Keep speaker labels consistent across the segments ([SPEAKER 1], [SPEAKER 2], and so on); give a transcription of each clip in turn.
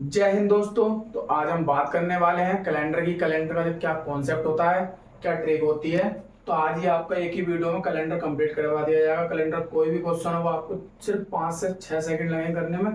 [SPEAKER 1] जय हिंद दोस्तों। तो आज हम बात करने वाले हैं कैलेंडर की। कैलेंडर का क्या कॉन्सेप्ट होता है, क्या ट्रिक होती है। तो आज ही आपका एक ही वीडियो में कैलेंडर कंप्लीट करवा दिया जाएगा। कैलेंडर कोई भी क्वेश्चन हो वो आपको सिर्फ 5 से 6 सेकंड लगेंगे करने में।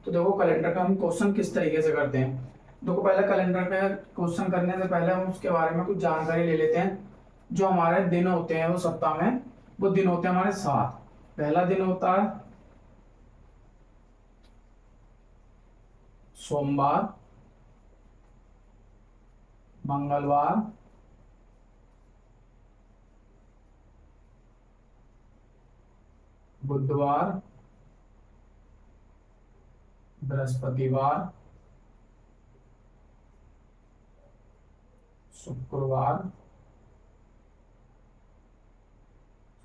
[SPEAKER 1] तो देखो कैलेंडर का हम क्वेश्चन किस तरीके से करते हैं। देखो पहले कैलेंडर का क्वेश्चन करने से पहले हम उसके बारे में कुछ जानकारी ले लेते हैं। जो हमारे दिन होते हैं वो सप्ताह में, वो दिन होते हैं हमारे 7। पहला दिन होता है सोमवार, मंगलवार, बुधवार, बृहस्पतिवार, शुक्रवार,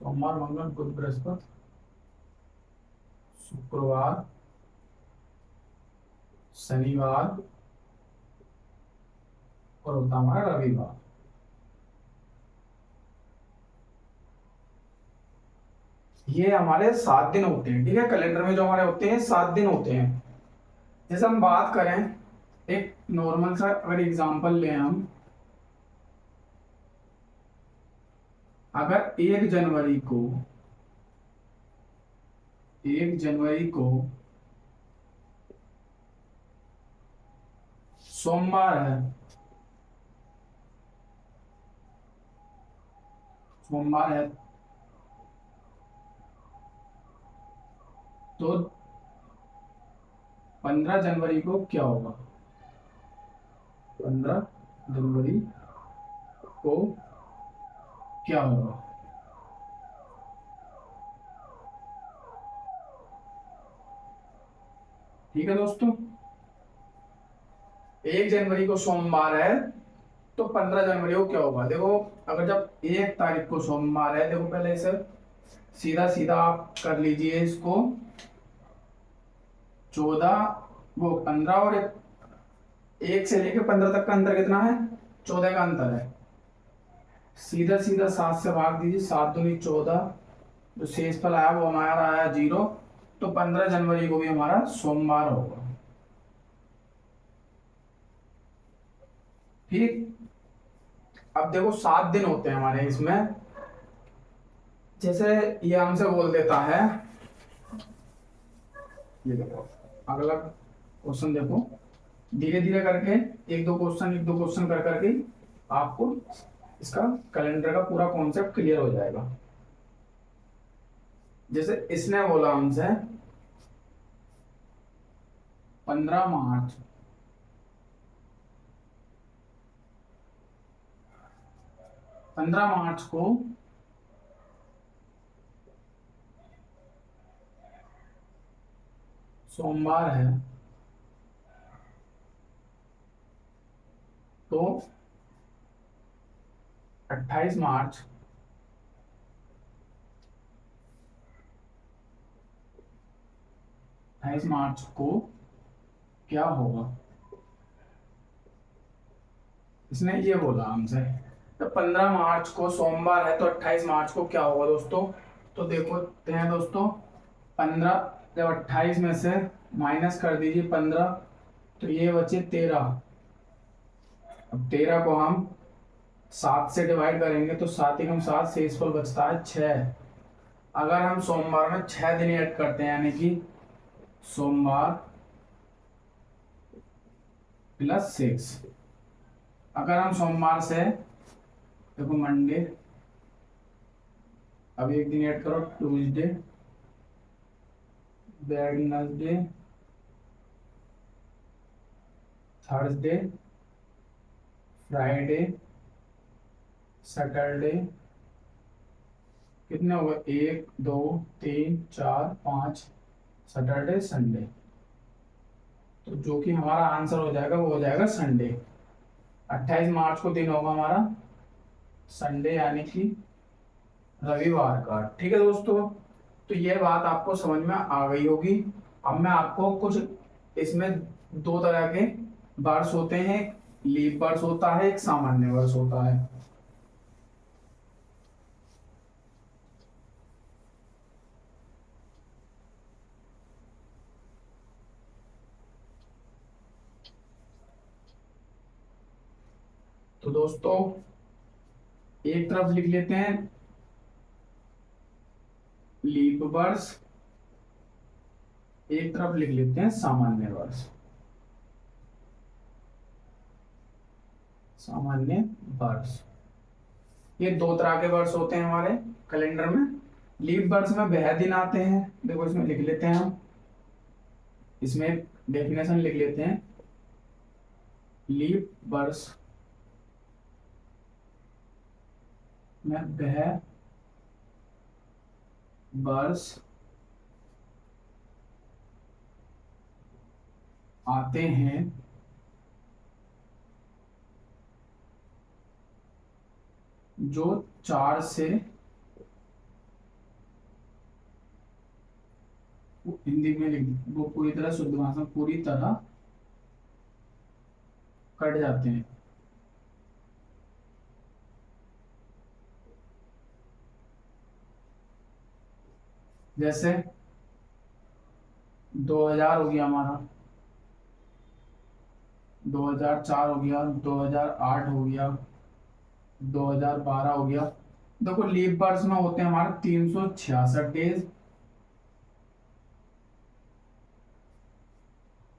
[SPEAKER 1] सोमवार, मंगल, बुध, बृहस्पति, शुक्रवार, शनिवार और होता हमारा रविवार। ये हमारे 7 दिन होते हैं। ठीक है, कैलेंडर में जो हमारे होते हैं 7 दिन होते हैं। जैसे हम बात करें, एक नॉर्मल सा अगर एग्जांपल लें हम, अगर 1 जनवरी को सोमवार है, सोमवार है तो 15 जनवरी को क्या होगा? 15 जनवरी को क्या होगा? ठीक है दोस्तों, 1 जनवरी को सोमवार है तो 15 जनवरी को क्या होगा? देखो, अगर जब 1 तारीख को सोमवार है, देखो पहले इसे सीधा सीधा आप कर लीजिए इसको। 14, वो 15 और 1 से लेके 15 तक का अंतर कितना है? 14 का अंतर है। सीधा सीधा 7 से भाग दीजिए, 7 दूनी 14। जो शेषफल आया वो हमारा आया 0। तो 15 जनवरी को भी हमारा सोमवार होगा। ठीक। अब देखो 7 दिन होते हैं हमारे इसमें। जैसे ये हमसे बोल देता है, ये देखो अगला क्वेश्चन देखो, धीरे धीरे करके एक दो क्वेश्चन कर करके आपको इसका कैलेंडर का पूरा कॉन्सेप्ट क्लियर हो जाएगा। जैसे इसने बोला हमसे 15 मार्च, 15 मार्च को सोमवार है तो 28 मार्च, 28 मार्च को क्या होगा? इसने ये बोला हमसे। तो 15 मार्च को सोमवार है तो 28 मार्च को क्या होगा दोस्तों? तो देखते हैं दोस्तों, 15 जब 28 में से माइनस कर दीजिए 15, तो ये बचे 13। अब 13 को हम 7 से डिवाइड करेंगे तो 7 × 7 शेषफल बचता है 6। अगर हम सोमवार में 6 दिन ऐड करते हैं, यानी कि सोमवार +6। अगर हम सोमवार से, देखो मंडे, अब एक दिन ऐड करो, Tuesday, Wednesday, Thursday, Friday, Saturday, कितने हो गए? 1 2 3 4 5, सैटरडे संडे। तो जो कि हमारा आंसर हो जाएगा वो हो जाएगा संडे। 28 मार्च को दिन होगा हमारा संडे, यानी कि रविवार का। ठीक है दोस्तों, तो ये बात आपको समझ में आ गई होगी। अब मैं आपको कुछ, इसमें 2 तरह के वर्ष होते हैं, लीप वर्ष होता है, एक सामान्य वर्ष होता है। तो दोस्तों एक तरफ लिख लेते हैं लीप वर्ष, एक तरफ लिख लेते हैं सामान्य वर्ष। सामान्य वर्ष, ये दो तरह के वर्ष होते हैं हमारे कैलेंडर में। लीप वर्ष में वह दिन आते हैं, देखो इसमें लिख लेते हैं हम, इसमें डेफिनेशन लिख लेते हैं। लीप वर्ष में वह वर्ष आते हैं जो 4 से, हिंदी में लिख, वो पूरी तरह शुद्ध भाषा पूरी तरह कट जाते हैं। जैसे 2000 हो गया हमारा, 2004 हो गया, 2008 हो गया, 2012 हो गया। देखो लीप वर्ष में होते हैं हमारे 366 डेज,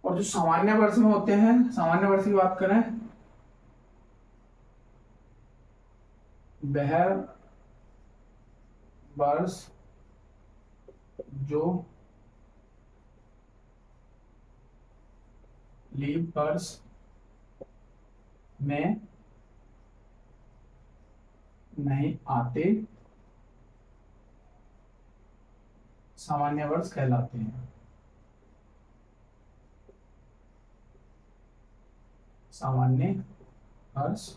[SPEAKER 1] और जो सामान्य वर्ष में होते हैं, सामान्य वर्ष की बात करें, वह वर्ष जो लीप वर्ष में नहीं आते सामान्य वर्ष कहलाते हैं। सामान्य वर्ष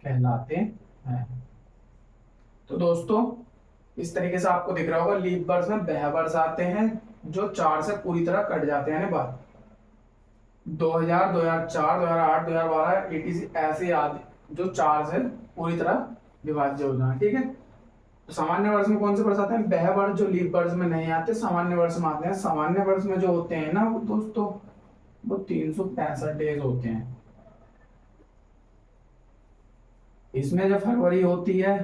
[SPEAKER 1] कहलाते हैं। तो दोस्तों इस तरीके से आपको दिख रहा होगा, लीप वर्ष में वह वर्ष आते हैं जो 4 से पूरी तरह कट जाते हैं। बात 2000, 2004, 2008, 2012 etc ऐसे आदि जो 4 से पूरी तरह विभाज्य हो जाए, ठीक है। तो सामान्य वर्ष में कौन से वर्ष आते हैं? वह वर्ष जो लीप वर्ष में नहीं आते, सामान्य वर्ष में आते हैं। सामान्य वर्ष में जो होते हैं ना वो दोस्तों, वो 365 डेज होते हैं। इसमें जो फरवरी होती है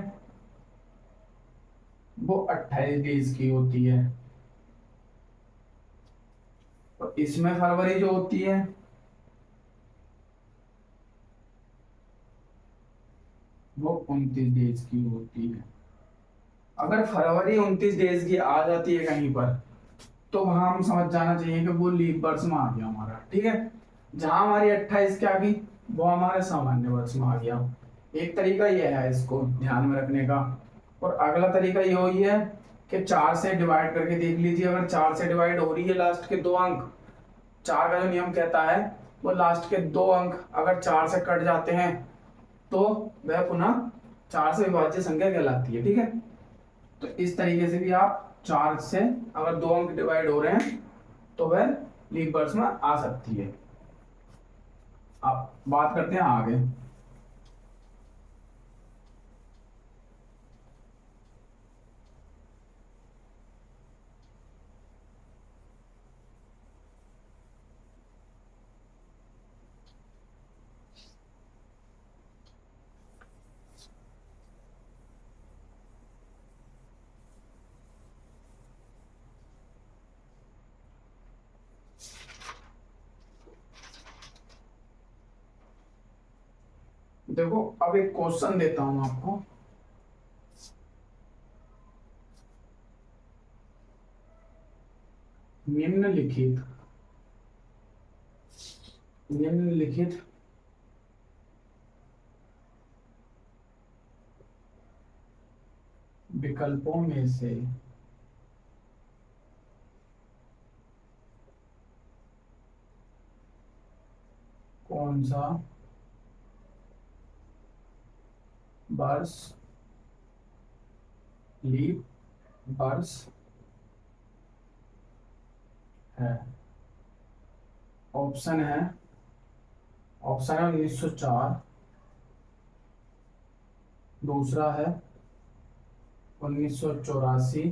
[SPEAKER 1] वो 28 डेज की होती है, और इसमें फरवरी जो होती है वो 29 डेज की होती है। अगर फरवरी 29 डेज की आ जाती है कहीं पर, तो वहां हम समझ जाना चाहिए कि वो लीप वर्ष में आ गया हमारा, ठीक है। जहां हमारी 28 क्या आ गई, वो हमारे सामान्य वर्ष में आ गया। एक तरीका यह है इसको ध्यान में रखने का। और अगला तरीका ये ही है कि 4 से डिवाइड करके देख लीजिए। अगर 4 से डिवाइड हो रही है लास्ट के 2 अंक, 4 का जो नियम कहता है वो लास्ट के 2 अंक अगर 4 से कट जाते हैं तो वह पुनः 4 से विभाज्य संख्या कहलाती है, ठीक है। तो इस तरीके से भी आप 4 से अगर 2 अंक डिवाइड हो रहे हैं तो वह लीप वर्ष में आ सकती है। आप बात करते हैं आगे। देखो अब एक क्वेश्चन देता हूं आपको। निम्नलिखित निम्नलिखित विकल्पों में से कौन सा वर्ष लीप वर्ष है? ऑप्शन है 1904, दूसरा है 1984,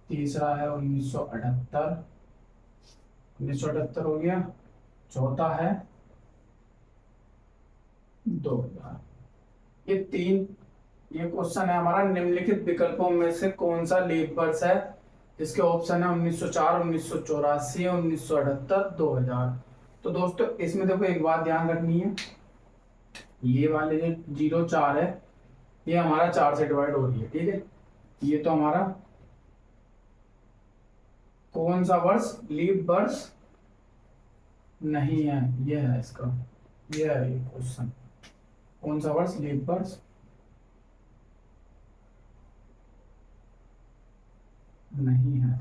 [SPEAKER 1] तीसरा है 1978, 1978 हो गया। चौथा है 2000। ये तीन, ये क्वेश्चन है हमारा, निम्नलिखित विकल्पों में से कौन सा लीप वर्ष है? इसके ऑप्शन है 1904, 1984, 1978, 2000। तो दोस्तों इसमें देखो एक बात ध्यान रखनी है, ये वाले जो 04 है, ये हमारा 4 से डिवाइड हो रही है, ठीक है। ये तो हमारा कौन सा वर्ष लीप वर्ष नहीं है, ये है इसका, ये है ये क्वेश्चन, कौन सा वर्ष लीप वर्ष नहीं है।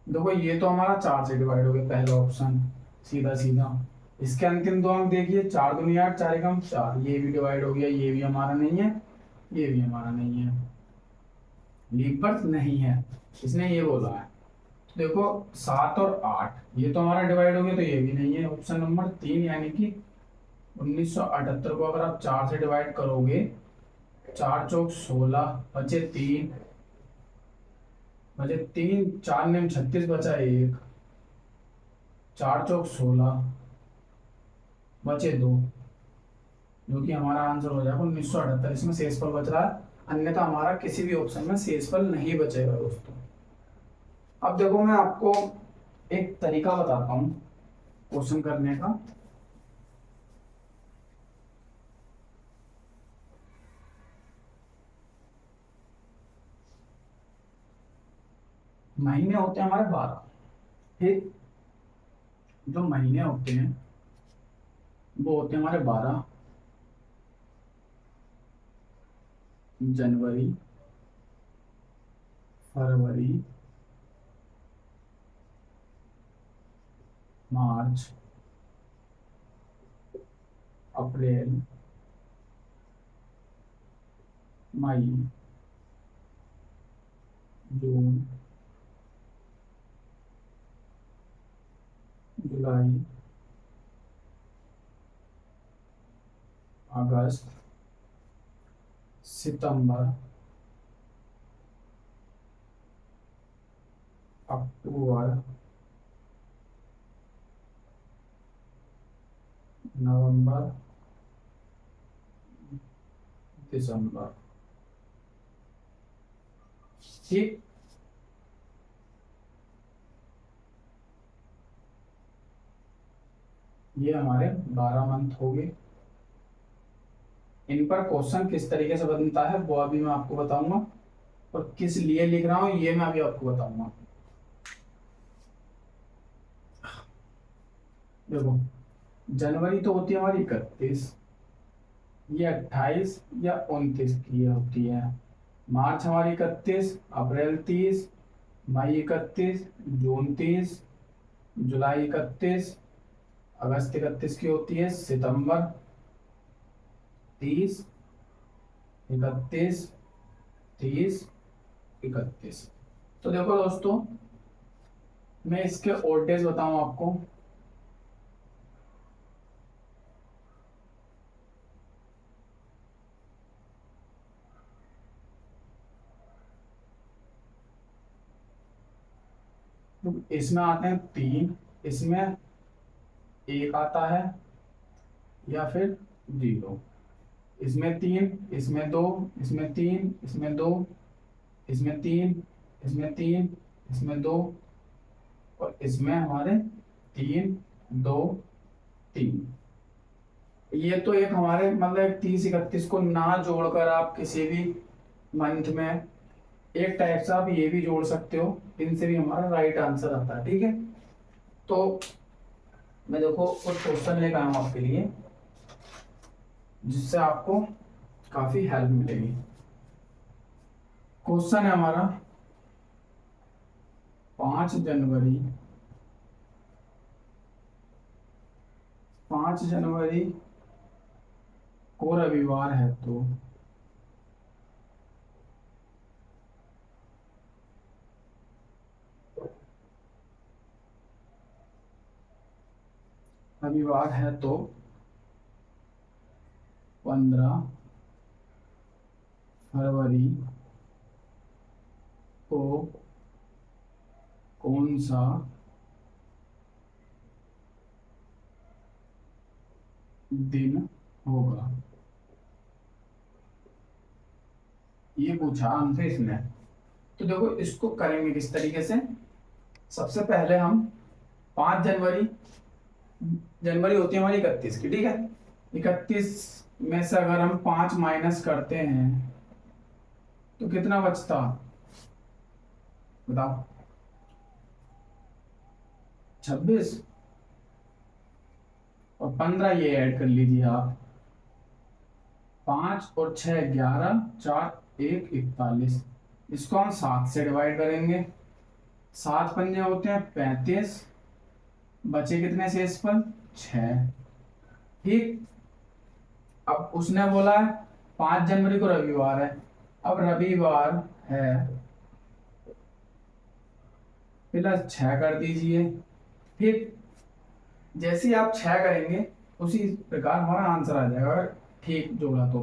[SPEAKER 1] देखो ये तो हमारा 4 से डिवाइड हो गया, पहला ऑप्शन सीधा सीधा। इसके अंतिम दो अंक देखिए, 4 दूनी 8, 4 एकम 4, ये भी डिवाइड हो गया, ये भी हमारा नहीं है, ये भी हमारा नहीं है, लीप वर्ष नहीं है, इसने ये बोला है। तो देखो 7 और 8 ये तो हमारा डिवाइड हो गया, तो ये भी नहीं है। ऑप्शन नंबर 3 यानी कि 1978 को अगर आप 4 से डिवाइड करोगे, 4 चौक 16, बचे 3, बचे 3, 4 ने 36, बचा 1, 4 चौक 16, बचे 2, जो कि हमारा आंसर हो जाएगा 1978। इसमें शेषफल बच रहा है, अन्यथा हमारा किसी भी ऑप्शन में शेषफल नहीं बचेगा दोस्तों। अब देखो मैं आपको एक तरीका बताता हूँ क्वेश्चन करने का। महीने होते हैं हमारे 12, ठीक। जो महीने होते हैं वो होते हैं हमारे 12, जनवरी, फरवरी, मार्च, अप्रैल, मई, जून, जुलाई, अगस्त, सितंबर, अक्टूबर, नवंबर, दिसंबर, ठीक। ये हमारे 12 मंथ हो गए। इन पर क्वेश्चन किस तरीके से बनता है वो अभी मैं आपको बताऊंगा, और किस लिए लिख रहा हूं ये मैं अभी आपको बताऊंगा। देखो जनवरी तो होती है हमारी 31, ये 28 या 29 की ये होती है। मार्च हमारी 31, अप्रैल 30, मई 31, जून 30, जुलाई 31, अगस्त 31 की होती है, सितंबर 30, 31, 30, 31। तो देखो दोस्तों मैं इसके और डेज बताऊं आपको। तो इसमें आते हैं 3, इसमें 1 आता है या फिर 0, इसमें 3, इसमें 2, इसमें 3, इसमें 2, इसमें 3, इसमें 3, इसमें 2, और इसमें हमारे 3, 2, 3। ये तो एक हमारे मतलब 30 31 को ना जोड़कर आप किसी भी मंथ में एक टाइप से आप ये भी जोड़ सकते हो, इनसे भी हमारा राइट आंसर आता है, ठीक है। तो मैं देखो कुछ क्वेश्चन लेकर आया हूं आपके लिए जिससे आपको काफी हेल्प मिलेगी। क्वेश्चन है हमारा 5 जनवरी, 5 जनवरी को रविवार है तो रविवार है तो 15 फरवरी को कौन सा दिन होगा, ये पूछा हमसे इसने। तो देखो इसको करेंगे किस तरीके से। सबसे पहले हम 5 जनवरी, जनवरी होती है हमारी 31 की, ठीक है। 31 में से अगर हम 5 माइनस करते हैं तो कितना बचता, बताओ। 26 और 15 ये ऐड कर लीजिए आप। 5 और 6 11, 4 1 41। इसको हम 7 से डिवाइड करेंगे। 7 पंजे होते हैं 35, बचे कितने शेष पर, 6। ठीक। अब उसने बोला है 5 जनवरी को रविवार है। अब रविवार है, +6 कर दीजिए। ठीक। जैसे ही आप 6 करेंगे उसी प्रकार हमारा आंसर आ जाएगा, अगर ठीक जोड़ा तो।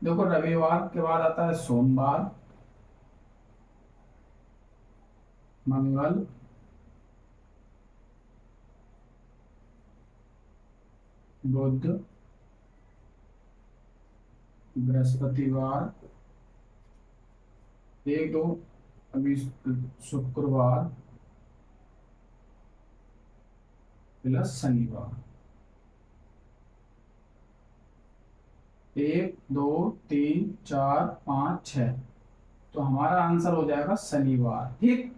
[SPEAKER 1] देखो रविवार के बाद आता है सोमवार, मंगल, बुध, बृहस्पतिवार, 1 2 अभी शुक्रवार, प्लस शनिवार। 1 2 3 4 5 6। तो हमारा आंसर हो जाएगा शनिवार। ठीक।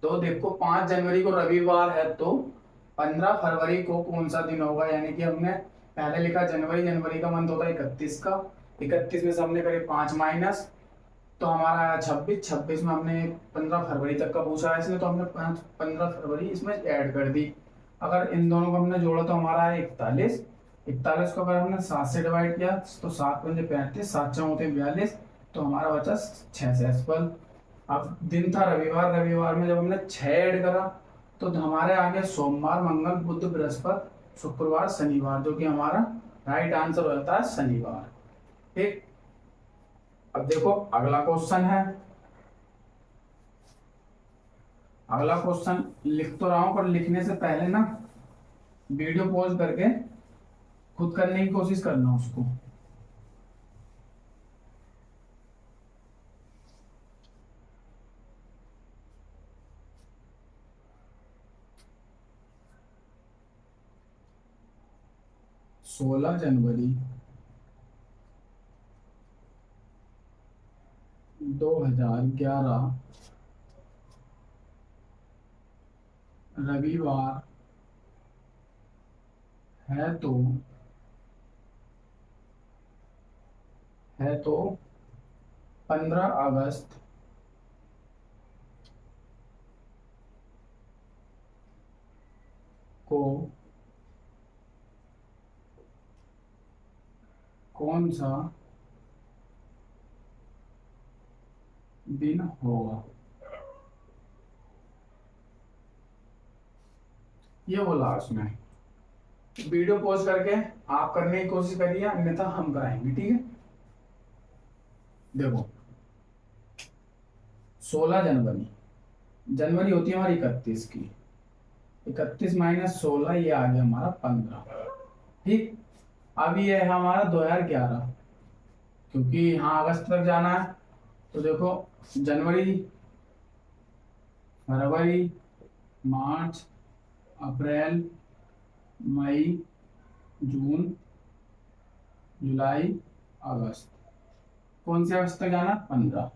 [SPEAKER 1] तो देखो 5 जनवरी को रविवार है, तो 15 फरवरी को कौन सा दिन होगा, यानी कि हमने पहले लिखा जनवरी, जनवरी का मंथ होता है 31 का। 31 में से हमने करे 5 माइनस, तो हमारा आया 26। 26 में हमने 15 फरवरी तक का पूछा है इसने, तो हमने 15 फरवरी इसमें ऐड कर दी। अगर इन दोनों को हमने जोड़ा तो हमारा है 41। 41 को अगर हमने 7 से डिवाइड किया तो 7 पंजे 35, 7 होते हैं 42। तो हमारा बचा 6 से एसपल। अब दिन था रविवार, रविवार में जब हमने 6 ऐड करा तो हमारे आगे सोमवार, मंगल, बुध, बृहस्पति, शुक्रवार, शनिवार, जो कि हमारा राइट आंसर हो जाता है शनिवार। ठीक। अब देखो अगला क्वेश्चन है। अगला क्वेश्चन लिख तो रहा हूं, पर लिखने से पहले ना वीडियो पॉज करके खुद करने की कोशिश करना उसको। सोलह जनवरी 2011 रविवार है, तो 15 अगस्त को कौन सा दिन होगा, ये बोला उसमें। वीडियो पॉज करके आप करने की कोशिश करिए, अन्यथा हम कराएंगे, ठीक है। देखो 16 जनवरी, जनवरी होती है हमारी 31 की। 31 माइनस 16, ये आ गया हमारा 15। ठीक। अब ये है हमारा 2011, क्योंकि यहाँ अगस्त तक जाना है। तो देखो जनवरी, फरवरी, मार्च, अप्रैल, मई, जून, जुलाई, अगस्त, कौन से अगस्त तक जाना, 15।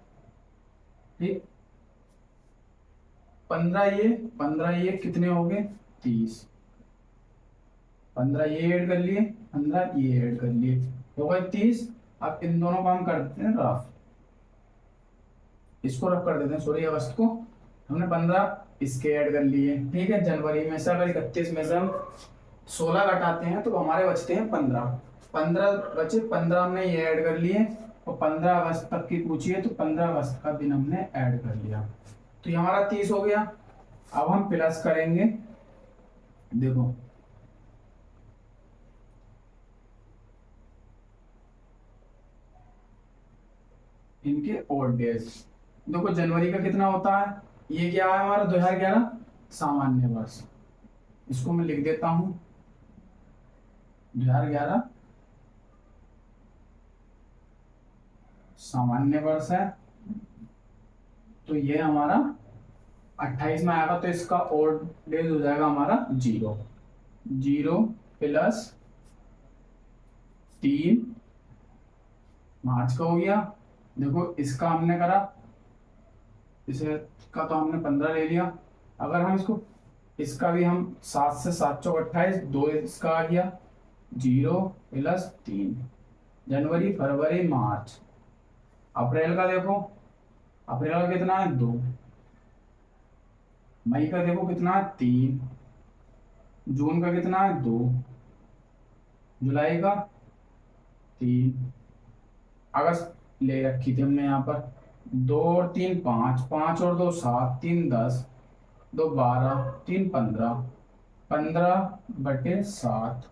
[SPEAKER 1] ठीक। 15 ये कितने हो गए, 30। 15 ये ऐड कर लिए, 15 ये ऐड कर लिए, हो गए 30। अब इन दोनों को हम कर देते हैं रफ, इसको रफ कर देते हैं, सॉरी अगस्त को। हमने 15 इसके ऐड कर लिए। ठीक है। जनवरी में से अगर 31 में से हम 16 घटाते हैं तो हमारे बचते हैं 15। 15 बचे, 15 हमने ये ऐड कर लिए, और 15 अगस्त तक की पूछी है तो 15 अगस्त का दिन हमने ऐड कर लिया। तो ये हमारा 30 हो गया। अब हम प्लस करेंगे, देखो इनके ओड डेज। देखो जनवरी का कितना होता है, ये क्या है हमारा 2011 सामान्य वर्ष। इसको मैं लिख देता हूं, 2011 सामान्य वर्ष है, तो ये हमारा 28 में आएगा, तो इसका ओड डेज हो जाएगा हमारा 0, 0 प्लस 3 मार्च का हो गया। देखो इसका हमने करा, इसे का तो हमने 15 ले लिया। अगर हम इसको, इसका भी हम 7 से 7 चौक 28, 2 इसका आ गया 0 प्लस 3, जनवरी फरवरी मार्च। अप्रैल का देखो, अप्रैल का कितना है 2, मई का देखो कितना है 3, जून का कितना है 2, जुलाई का 3, अगस्त ले रखी थी हमने यहाँ पर 2 और 3 5, 5 और 2 7, 3 10, 2 12, 3 15, 15/7।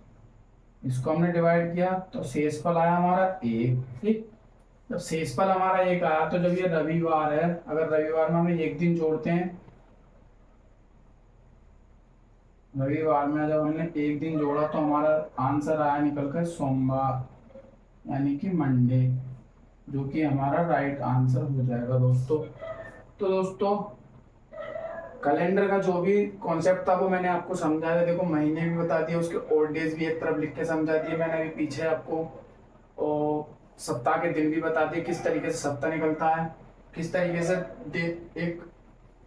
[SPEAKER 1] इसको हमने डिवाइड किया तो शेषफल आया हमारा 1। ठीक, जब शेषफल हमारा 1 आया, तो जब ये रविवार है, अगर रविवार में हम एक दिन जोड़ते हैं, रविवार में जब हमने एक दिन जोड़ा तो हमारा आंसर आया निकल कर सोमवार, यानी कि मंडे, जो कि हमारा राइट आंसर हो जाएगा दोस्तों। तो दोस्तों कैलेंडर का जो भी कॉन्सेप्ट था वो मैंने आपको समझाया। देखो महीने भी बता दिए, उसके और डेज भी एक तरफ लिख के समझा दिए मैंने। अभी पीछे आपको सप्ताह के दिन भी बता दिए, किस तरीके से सप्ताह निकलता है, किस तरीके से एक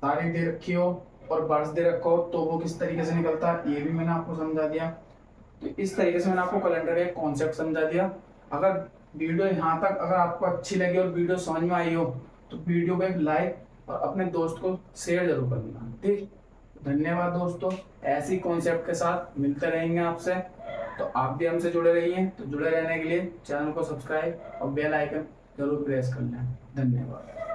[SPEAKER 1] तारीख दे रखी हो और वर्ष दे रखा हो तो वो किस तरीके से निकलता है, ये भी मैंने आपको समझा दिया। तो इस तरीके से मैंने आपको कैलेंडर का एक कॉन्सेप्ट समझा दिया। अगर वीडियो यहाँ तक अगर आपको अच्छी लगी और वीडियो समझ में आई हो, तो वीडियो को एक लाइक और अपने दोस्त को शेयर जरूर कर देना। ठीक, धन्यवाद दोस्तों। ऐसी कॉन्सेप्ट के साथ मिलते रहेंगे आपसे, तो आप भी हमसे जुड़े रहिए। तो जुड़े रहने के लिए चैनल को सब्सक्राइब और बेल आइकन जरूर प्रेस कर लें। धन्यवाद।